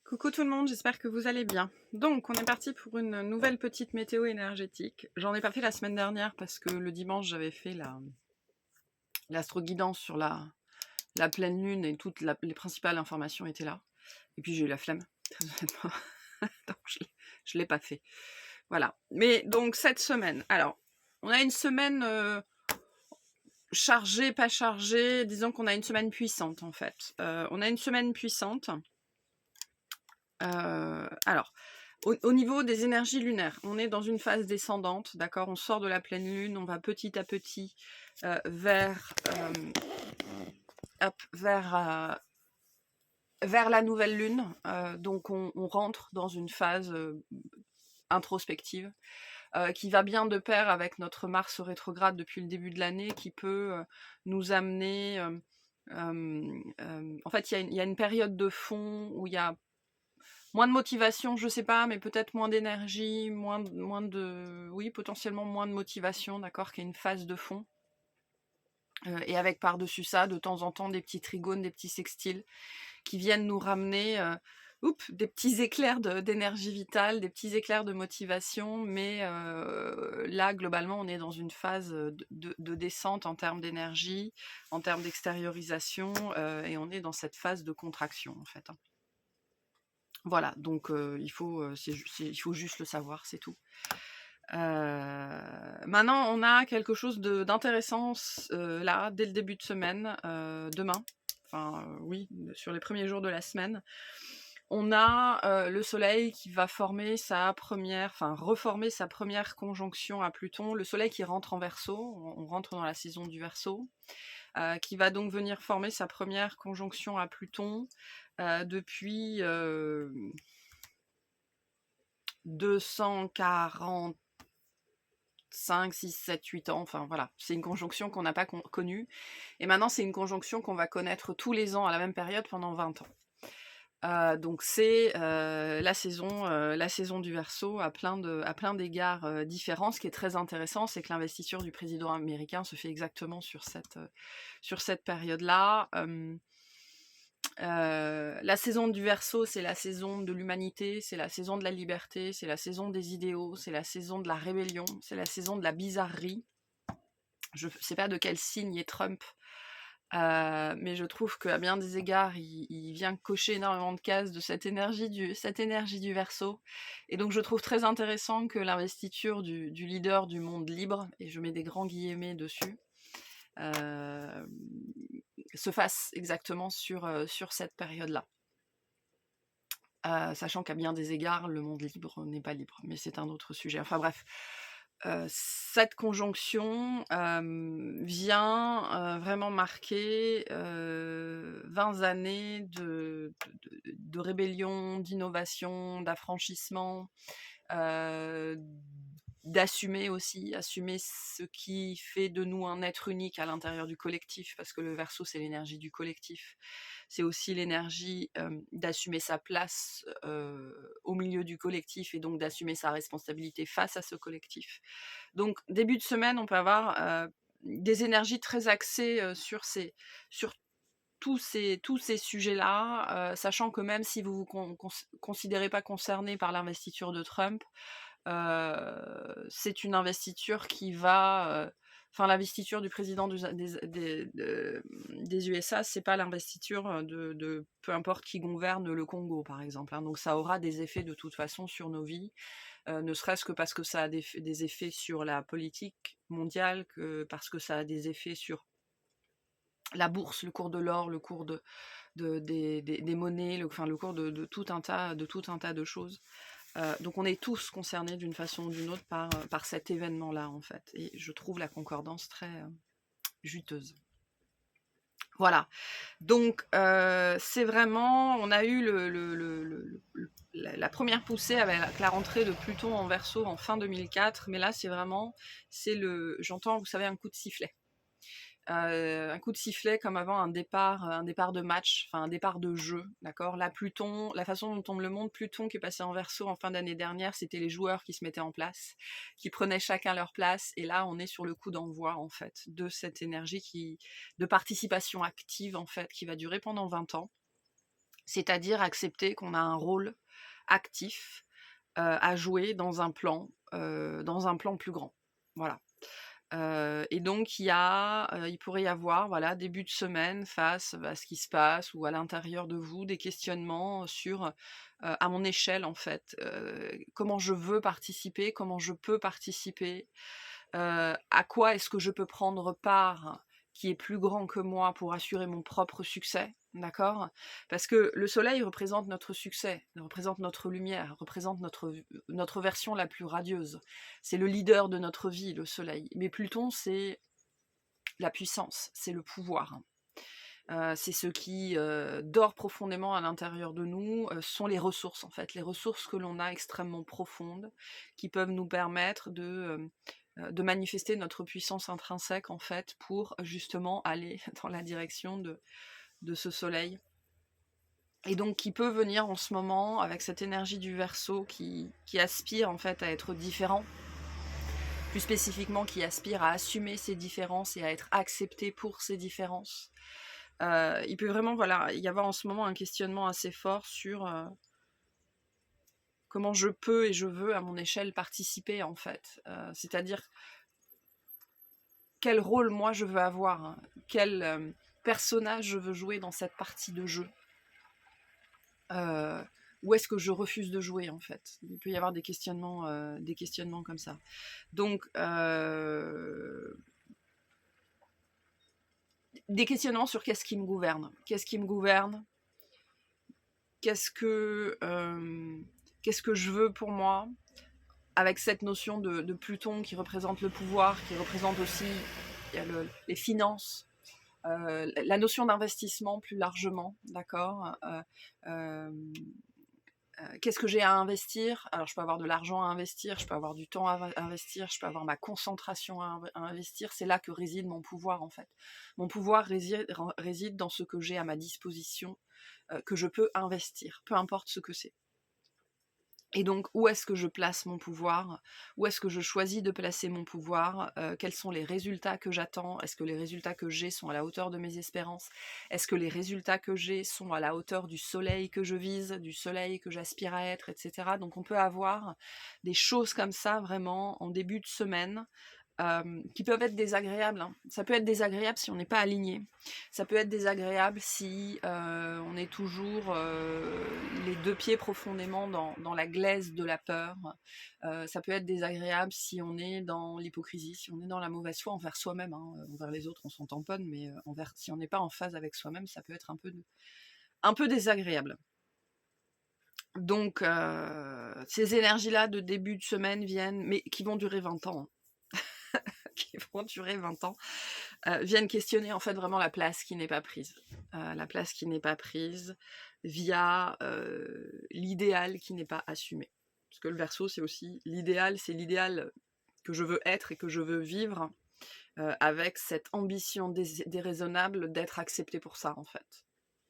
Coucou tout le monde, j'espère que vous allez bien. Donc, on est parti pour une nouvelle petite météo énergétique. J'en ai pas fait la semaine dernière parce que le dimanche, j'avais fait l'astro-guidance sur la pleine lune et toutes les principales informations étaient là. Et puis, j'ai eu la flemme, très honnêtement. Donc, je l'ai pas fait. Voilà. Mais donc, cette semaine, alors, on a une semaine chargée, pas chargée. Disons qu'on a une semaine puissante, en fait. On a une semaine puissante. Alors, au niveau des énergies lunaires, on est dans une phase descendante, d'accord? On sort de la pleine lune, on va petit à petit vers la nouvelle lune. Donc, on rentre dans une phase introspective qui va bien de pair avec notre Mars rétrograde depuis le début de l'année, qui peut nous amener... en fait, il y a une période de fond où il y a moins de motivation, je sais pas, mais peut-être moins d'énergie, oui, potentiellement moins de motivation, d'accord, qui est une phase de fond. Et avec par-dessus ça, de temps en temps, des petits trigones, des petits sextiles qui viennent nous ramener des petits éclairs d'énergie vitale, des petits éclairs de motivation, mais là, globalement, on est dans une phase de descente en termes d'énergie, en termes d'extériorisation, et on est dans cette phase de contraction, en fait. Voilà, donc il faut juste le savoir, c'est tout. Maintenant, on a quelque chose d'intéressant là, dès le début de semaine, demain, oui, sur les premiers jours de la semaine. On a le Soleil qui va reformer sa première conjonction à Pluton. Le Soleil qui rentre en Verseau, on rentre dans la saison du Verseau, qui va donc venir former sa première conjonction à Pluton depuis 245, 6, 7, 8 ans, enfin voilà, c'est une conjonction qu'on n'a pas connue, et maintenant c'est une conjonction qu'on va connaître tous les ans à la même période pendant 20 ans. Donc c'est la saison du Verseau à plein d'égards différents. Ce qui est très intéressant, c'est que l'investiture du président américain se fait exactement sur cette période-là. La saison du Verseau, c'est la saison de l'humanité, c'est la saison de la liberté, c'est la saison des idéaux, c'est la saison de la rébellion, c'est la saison de la bizarrerie. Je sais pas de quel signe est Trump, mais je trouve qu'à bien des égards, il vient cocher énormément de cases de cette énergie du Verseau. Et donc je trouve très intéressant que l'investiture du leader du monde libre, et je mets des grands guillemets dessus, se fasse exactement sur cette période-là. Sachant qu'à bien des égards, le monde libre n'est pas libre, mais c'est un autre sujet. Enfin bref, cette conjonction vient vraiment marquer 20 années de rébellion, d'innovation, d'affranchissement, d'assumer aussi, assumer ce qui fait de nous un être unique à l'intérieur du collectif, parce que le Verseau, c'est l'énergie du collectif. C'est aussi l'énergie d'assumer sa place au milieu du collectif, et donc d'assumer sa responsabilité face à ce collectif. Donc, début de semaine, on peut avoir des énergies très axées sur tous ces sujets-là, sachant que même si vous vous considérez pas concerné par l'investiture de Trump, c'est une investiture qui va... l'investiture du président des USA, c'est pas l'investiture de peu importe qui gouverne le Congo, par exemple. Hein. Donc ça aura des effets de toute façon sur nos vies, ne serait-ce que parce que ça a des effets sur la politique mondiale, que parce que ça a des effets sur la bourse, le cours de l'or, le cours des monnaies, le cours de tout un tas de choses. Donc on est tous concernés d'une façon ou d'une autre par cet événement-là, en fait. Et je trouve la concordance très juteuse. Voilà. Donc c'est vraiment... On a eu la première poussée avec la rentrée de Pluton en Verseau en fin 2004, mais là c'est vraiment... J'entends, vous savez, un coup de sifflet. Un coup de sifflet comme avant un départ de match, un départ de jeu, d'accord. Là, Pluton, la façon dont on me le montre, Pluton qui est passé en Verseau en fin d'année dernière, c'était les joueurs qui se mettaient en place, qui prenaient chacun leur place, et là, on est sur le coup d'envoi, en fait, de cette énergie de participation active, en fait, qui va durer pendant 20 ans. C'est-à-dire accepter qu'on a un rôle actif à jouer dans un plan plus grand. Voilà. Et donc il pourrait y avoir, voilà, début de semaine face à ce qui se passe ou à l'intérieur de vous, des questionnements sur, à mon échelle en fait, comment je veux participer, comment je peux participer, à quoi est-ce que je peux prendre part qui est plus grand que moi pour assurer mon propre succès, d'accord? Parce que le soleil représente notre succès, représente notre lumière, représente notre version la plus radieuse. C'est le leader de notre vie, le soleil. Mais Pluton, c'est la puissance, c'est le pouvoir. C'est ce qui dort profondément à l'intérieur de nous, sont les ressources en fait, les ressources que l'on a extrêmement profondes, qui peuvent nous permettre de manifester notre puissance intrinsèque en fait, pour justement aller dans la direction de ce soleil. Et donc qui peut venir en ce moment avec cette énergie du Verseau qui aspire en fait à être différent, plus spécifiquement qui aspire à assumer ses différences et à être accepté pour ses différences. Il peut vraiment y avoir en ce moment un questionnement assez fort sur comment je peux et je veux à mon échelle participer en fait. C'est-à-dire quel rôle moi je veux avoir, hein, quel personnage je veux jouer dans cette partie de jeu. Où est-ce que je refuse de jouer en fait. Il peut y avoir des questionnements comme ça. Donc des questionnements sur qu'est-ce qui me gouverne. Qu'est-ce qui me gouverne? Qu'est-ce que je veux pour moi? Avec cette notion de Pluton qui représente le pouvoir, qui représente aussi les finances, la notion d'investissement plus largement, d'accord? Qu'est-ce que j'ai à investir? Alors, je peux avoir de l'argent à investir, je peux avoir du temps à investir, je peux avoir ma concentration à investir. C'est là que réside mon pouvoir, en fait. Mon pouvoir réside dans ce que j'ai à ma disposition, que je peux investir, peu importe ce que c'est. Et donc, où est-ce que je place mon pouvoir? Où est-ce que je choisis de placer mon pouvoir? Quels sont les résultats que j'attends? Est-ce que les résultats que j'ai sont à la hauteur de mes espérances? Est-ce que les résultats que j'ai sont à la hauteur du soleil que je vise, du soleil que j'aspire à être, etc. Donc on peut avoir des choses comme ça vraiment en début de semaine, qui peuvent être désagréables, hein. Ça peut être désagréable si on n'est pas aligné. Ça peut être désagréable si on est toujours les deux pieds profondément dans la glaise de la peur. Ça peut être désagréable si on est dans l'hypocrisie, si on est dans la mauvaise foi envers soi-même, hein. Envers les autres, on s'en tamponne, mais si on n'est pas en phase avec soi-même, ça peut être un peu désagréable. Donc, ces énergies-là de début de semaine viennent, mais qui vont durer 20 ans, hein. Qui vont durer 20 ans, viennent questionner en fait vraiment la place qui n'est pas prise. La place qui n'est pas prise via l'idéal qui n'est pas assumé. Parce que le Verseau, c'est aussi l'idéal, c'est l'idéal que je veux être et que je veux vivre, avec cette ambition déraisonnable d'être accepté pour ça en fait.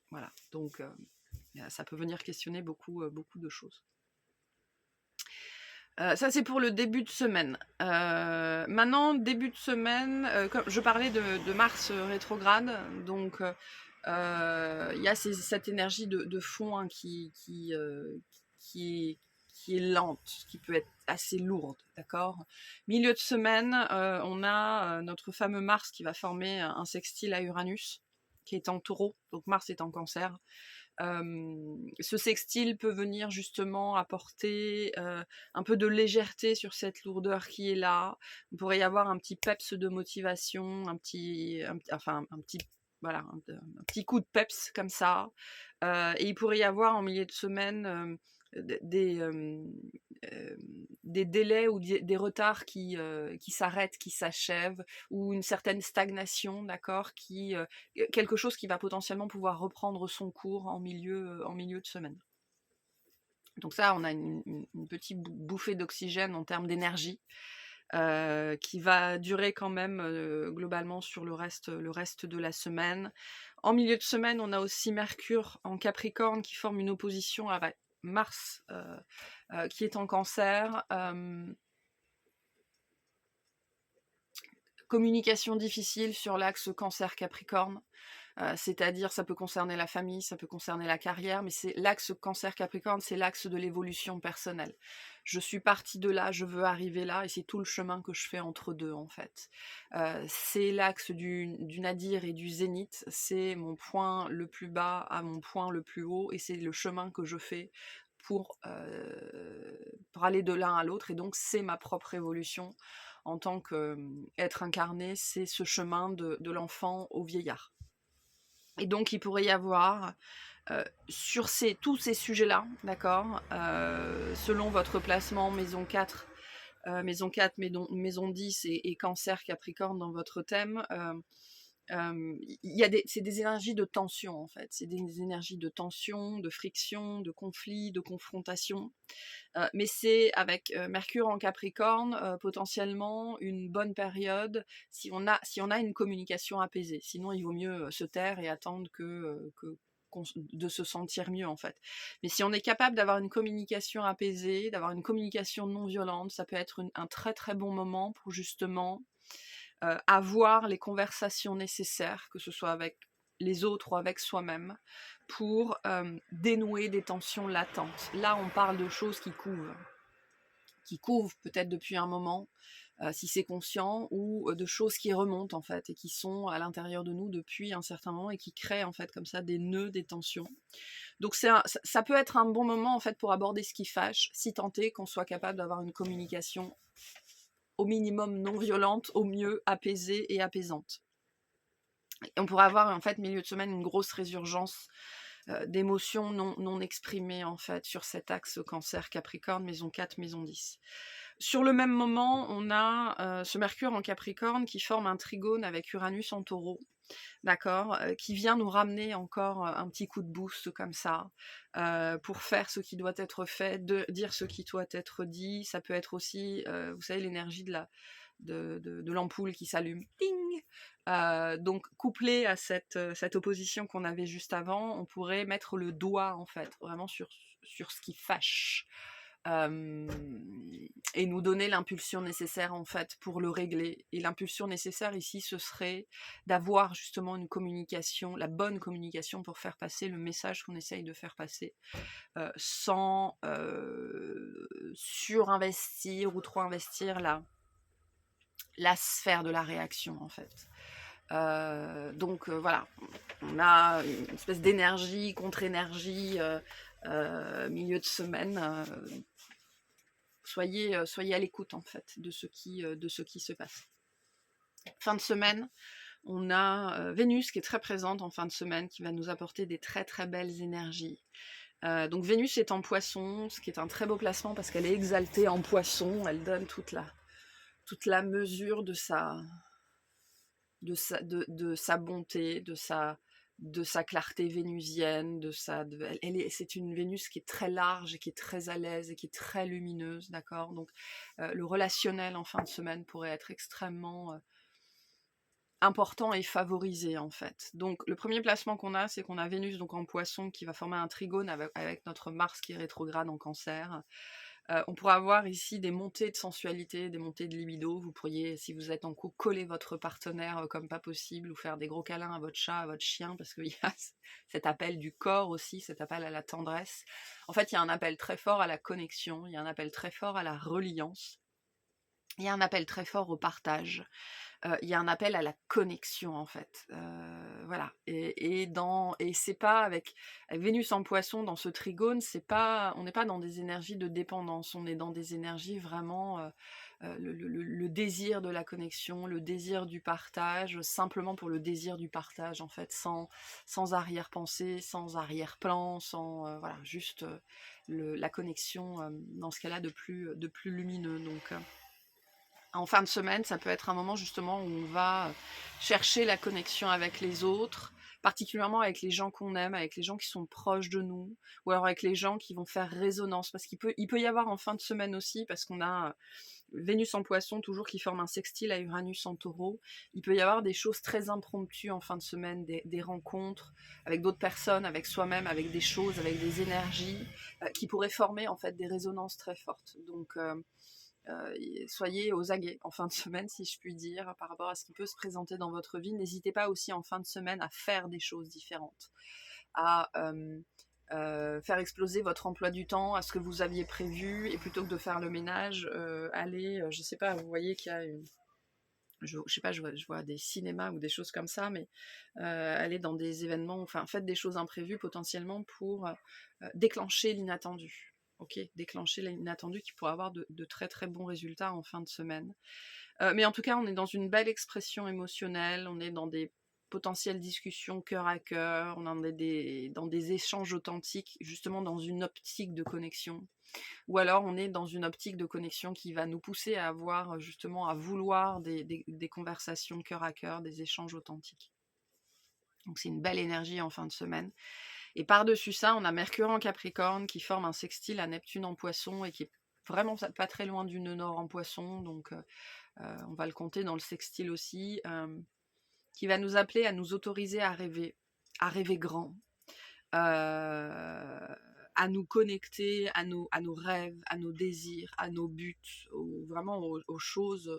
Voilà, donc ça peut venir questionner beaucoup de choses. Ça c'est pour le début de semaine. Maintenant, début de semaine, comme je parlais de Mars rétrograde, donc il y a cette énergie de fond, hein, qui est lente, qui peut être assez lourde, d'accord? Milieu de semaine, on a notre fameux Mars qui va former un sextile à Uranus, qui est en Taureau, donc Mars est en Cancer. Ce sextile peut venir justement apporter un peu de légèreté sur cette lourdeur qui est là. Il pourrait y avoir un petit peps de motivation, un petit coup de peps comme ça. Et il pourrait y avoir en milieu de semaine des délais ou des retards qui s'arrêtent, qui s'achèvent, ou une certaine stagnation, d'accord, quelque chose qui va potentiellement pouvoir reprendre son cours en milieu de semaine. Donc ça, on a une petite bouffée d'oxygène en termes d'énergie, qui va durer quand même globalement sur le reste de la semaine. En milieu de semaine, on a aussi Mercure en Capricorne qui forme une opposition avec Mars qui est en Cancer. Communication difficile sur l'axe Cancer-Capricorne. C'est-à-dire, ça peut concerner la famille, ça peut concerner la carrière, mais c'est l'axe Cancer-Capricorne, c'est l'axe de l'évolution personnelle. Je suis partie de là, je veux arriver là, et c'est tout le chemin que je fais entre deux, en fait. C'est l'axe du nadir et du zénith, c'est mon point le plus bas à mon point le plus haut, et c'est le chemin que je fais pour aller de l'un à l'autre, et donc c'est ma propre évolution en tant qu'être incarné, c'est ce chemin de l'enfant au vieillard. Et donc il pourrait y avoir sur tous ces sujets-là, d'accord, selon votre placement maison 4, maison 10 et Cancer, Capricorne dans votre thème, c'est des énergies de tension en fait, c'est des énergies de tension, de friction, de conflit, de confrontation, mais c'est avec Mercure en Capricorne potentiellement une bonne période si on a une communication apaisée. Sinon, il vaut mieux se taire et attendre de se sentir mieux en fait. Mais si on est capable d'avoir une communication apaisée, d'avoir une communication non violente, ça peut être un très très bon moment pour justement avoir les conversations nécessaires, que ce soit avec les autres ou avec soi-même, pour dénouer des tensions latentes. Là, on parle de choses qui couvent peut-être depuis un moment, si c'est conscient, ou de choses qui remontent en fait, et qui sont à l'intérieur de nous depuis un certain moment, et qui créent en fait comme ça des nœuds, des tensions. Donc ça peut être un bon moment en fait pour aborder ce qui fâche, si tant est qu'on soit capable d'avoir une communication au minimum non violente, au mieux apaisée et apaisante. Et on pourrait avoir en fait milieu de semaine une grosse résurgence d'émotions non exprimées en fait sur cet axe Cancer Capricorne, maison 4, maison 10. Sur le même moment, on a ce Mercure en Capricorne qui forme un trigone avec Uranus en Taureau, d'accord, qui vient nous ramener encore un petit coup de boost comme ça, pour faire ce qui doit être fait, dire ce qui doit être dit. Ça peut être aussi, vous savez, l'énergie de l'ampoule qui s'allume. Ding. Donc couplé à cette opposition qu'on avait juste avant, on pourrait mettre le doigt en fait vraiment sur ce qui fâche, et nous donner l'impulsion nécessaire en fait pour le régler. Et l'impulsion nécessaire ici, ce serait d'avoir justement une communication, la bonne communication pour faire passer le message qu'on essaye de faire passer, sans surinvestir ou trop investir la sphère de la réaction en fait. Donc voilà, on a une espèce d'énergie, contre-énergie, milieu de semaine. Soyez à l'écoute en fait de ce qui se passe. Fin de semaine, on a Vénus qui est très présente en fin de semaine, qui va nous apporter des très très belles énergies. Donc Vénus est en Poisson, ce qui est un très beau placement parce qu'elle est exaltée en Poisson, elle donne toute la mesure de sa bonté, de sa clarté vénusienne, c'est une Vénus qui est très large et qui est très à l'aise et qui est très lumineuse, d'accord. Donc le relationnel en fin de semaine pourrait être extrêmement important et favorisé en fait. Donc le premier placement qu'on a, c'est qu'on a Vénus donc en Poisson qui va former un trigone avec notre Mars qui est rétrograde en Cancer. On pourra avoir ici des montées de sensualité, des montées de libido. Vous pourriez, si vous êtes en couple, coller votre partenaire comme pas possible, ou faire des gros câlins à votre chat, à votre chien, parce qu'il y a cet appel du corps aussi, cet appel à la tendresse. En fait, il y a un appel très fort à la connexion, il y a un appel très fort à la reliance, il y a un appel très fort au partage. Il y a un appel à la connexion en fait, voilà. Et c'est pas avec Vénus en Poisson dans ce trigone, on n'est pas dans des énergies de dépendance, on est dans des énergies vraiment le désir de la connexion, le désir du partage, simplement pour le désir du partage en fait, sans arrière-pensée, sans arrière-plan, sans voilà, juste la connexion dans ce cas-là de plus lumineux. Donc en fin de semaine, ça peut être un moment justement où on va chercher la connexion avec les autres, particulièrement avec les gens qu'on aime, avec les gens qui sont proches de nous, ou alors avec les gens qui vont faire résonance, parce qu'il peut y avoir en fin de semaine aussi, parce qu'on a Vénus en Poisson toujours qui forme un sextile à Uranus en Taureau, il peut y avoir des choses très impromptues en fin de semaine, des rencontres avec d'autres personnes, avec soi-même, avec des choses, avec des énergies qui pourraient former en fait des résonances très fortes. Donc soyez aux aguets en fin de semaine, si je puis dire, par rapport à ce qui peut se présenter dans votre vie. N'hésitez pas aussi en fin de semaine à faire des choses différentes, à faire exploser votre emploi du temps à ce que vous aviez prévu, et plutôt que de faire le ménage, allez, je sais pas, vous voyez qu'il y a je sais pas, je vois des cinémas ou des choses comme ça, mais aller dans des événements, enfin faites des choses imprévues potentiellement pour déclencher l'inattendu. Ok, déclencher l'inattendu qui pourrait avoir de très très bons résultats en fin de semaine. Mais en tout cas, on est dans une belle expression émotionnelle, on est dans des potentielles discussions cœur à cœur, on en est dans des échanges authentiques, justement dans une optique de connexion. Ou alors on est dans une optique de connexion qui va nous pousser à avoir, justement, à vouloir des conversations cœur à cœur, des échanges authentiques. Donc c'est une belle énergie en fin de semaine. Et par-dessus ça, on a Mercure en Capricorne qui forme un sextile à Neptune en Poisson et qui est vraiment pas très loin du nœud nord en Poisson, donc on va le compter dans le sextile aussi, qui va nous appeler à nous autoriser à rêver grand, à nous connecter à nos rêves, à nos désirs, à nos buts, vraiment aux choses.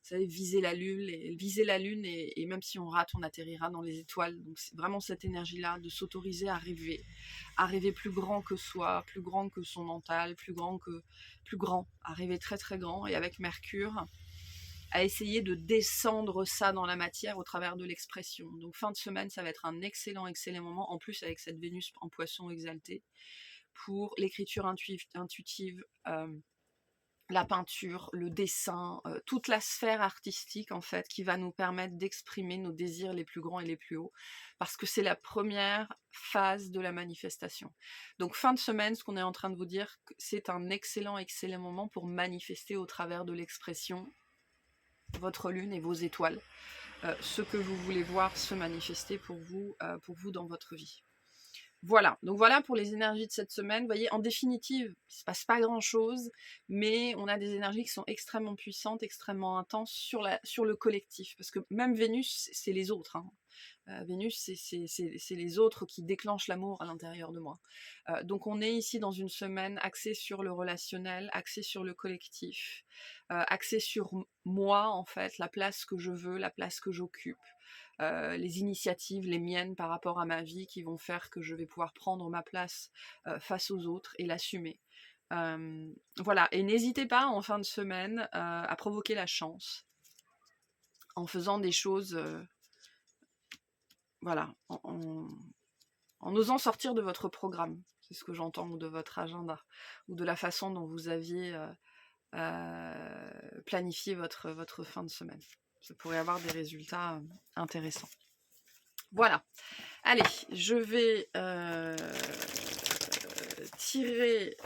Vous savez, viser la lune, et même si on rate, on atterrira dans les étoiles. Donc c'est vraiment cette énergie-là de s'autoriser à rêver plus grand que soi, plus grand que son mental, plus grand, à rêver très très grand. Et avec Mercure, à essayer de descendre ça dans la matière au travers de l'expression. Donc fin de semaine, ça va être un excellent moment, en plus avec cette Vénus en Poisson exaltée, pour l'écriture intuitive, la peinture, le dessin, toute la sphère artistique en fait, qui va nous permettre d'exprimer nos désirs les plus grands et les plus hauts, parce que c'est la première phase de la manifestation. Donc fin de semaine, ce qu'on est en train de vous dire, c'est un excellent moment pour manifester au travers de l'expression votre lune et vos étoiles, ce que vous voulez voir se manifester pour vous dans votre vie. Voilà, donc voilà pour les énergies de cette semaine. Vous voyez, en définitive, il ne se passe pas grand-chose, mais on a des énergies qui sont extrêmement puissantes, extrêmement intenses sur le collectif, parce que même Vénus, c'est les autres, hein. Vénus, c'est les autres qui déclenchent l'amour à l'intérieur de moi. Donc on est ici dans une semaine axée sur le relationnel, axée sur le collectif, axée sur moi en fait, la place que je veux, la place que j'occupe, les initiatives, les miennes par rapport à ma vie, qui vont faire que je vais pouvoir prendre ma place face aux autres et l'assumer. Voilà, et n'hésitez pas en fin de semaine à provoquer la chance en faisant des choses... voilà, en osant sortir de votre programme, c'est ce que j'entends, ou de votre agenda, ou de la façon dont vous aviez planifié votre fin de semaine. Ça pourrait avoir des résultats intéressants. Voilà. Allez, je vais tirer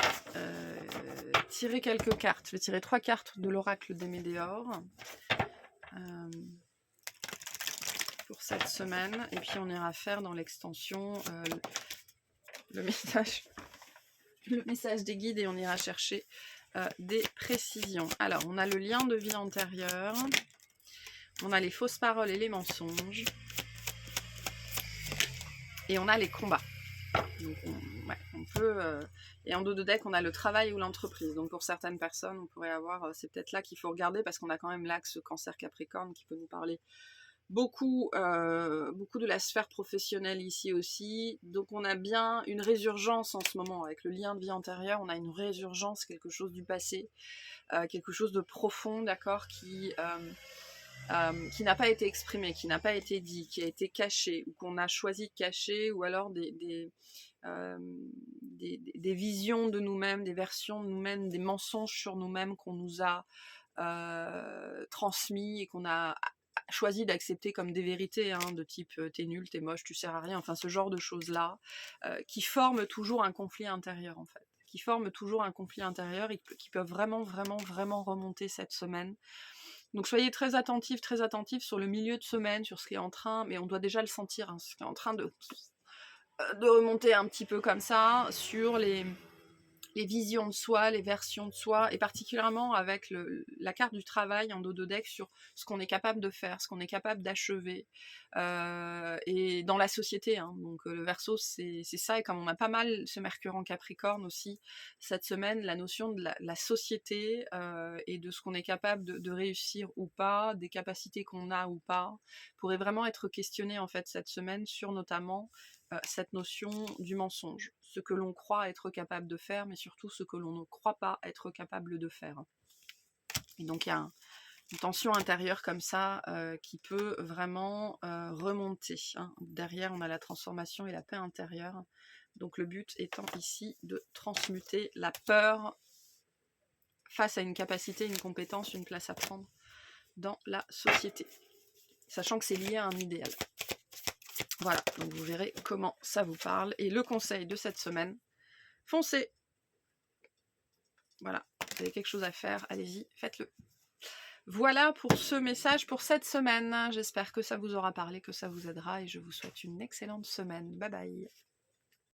quelques cartes. Je vais tirer 3 cartes de l'oracle des Médéors. Pour cette semaine, et puis on ira faire dans l'extension le message des guides, et on ira chercher des précisions. Alors, on a le lien de vie antérieure, on a les fausses paroles et les mensonges, et on a les combats. Donc on peut... et en dos de deck, on a le travail ou l'entreprise. Donc pour certaines personnes, on pourrait avoir... c'est peut-être là qu'il faut regarder, parce qu'on a quand même l'axe Cancer-Capricorne qui peut nous parler beaucoup de la sphère professionnelle ici aussi. Donc on a bien une résurgence en ce moment avec le lien de vie antérieure. On a une résurgence, quelque chose du passé, quelque chose de profond, d'accord, qui n'a pas été exprimé, qui n'a pas été dit, qui a été caché, ou qu'on a choisi de cacher, ou alors des visions de nous-mêmes, des versions de nous-mêmes, des mensonges sur nous-mêmes qu'on nous a transmis et qu'on a choisi d'accepter comme des vérités, hein, de type t'es nul, t'es moche, tu sers à rien, enfin ce genre de choses-là, qui forment toujours un conflit intérieur en fait, qui forment toujours un conflit intérieur et qui peuvent vraiment remonter cette semaine. Donc soyez très attentifs sur le milieu de semaine, sur ce qui est en train, mais on doit déjà le sentir, hein, ce qui est en train de remonter un petit peu comme ça, sur les les visions de soi, les versions de soi, et particulièrement avec la carte du travail en dos de deck sur ce qu'on est capable de faire, ce qu'on est capable d'achever, et dans la société, hein. Donc le Verseau, c'est ça, et comme on a pas mal ce Mercure en Capricorne aussi, cette semaine, la notion de la société, et de ce qu'on est capable de réussir ou pas, des capacités qu'on a ou pas, pourrait vraiment être questionné en fait cette semaine sur notamment cette notion du mensonge, ce que l'on croit être capable de faire, mais surtout ce que l'on ne croit pas être capable de faire. Et donc il y a une tension intérieure comme ça qui peut vraiment remonter, hein. Derrière, on a la transformation et la paix intérieure. Donc le but étant ici de transmuter la peur face à une capacité, une compétence, une place à prendre dans la société, sachant que c'est lié à un idéal. Voilà, donc vous verrez comment ça vous parle. Et le conseil de cette semaine, foncez. Voilà, vous avez quelque chose à faire, allez-y, faites-le. Voilà pour ce message pour cette semaine. J'espère que ça vous aura parlé, que ça vous aidera, et je vous souhaite une excellente semaine. Bye bye.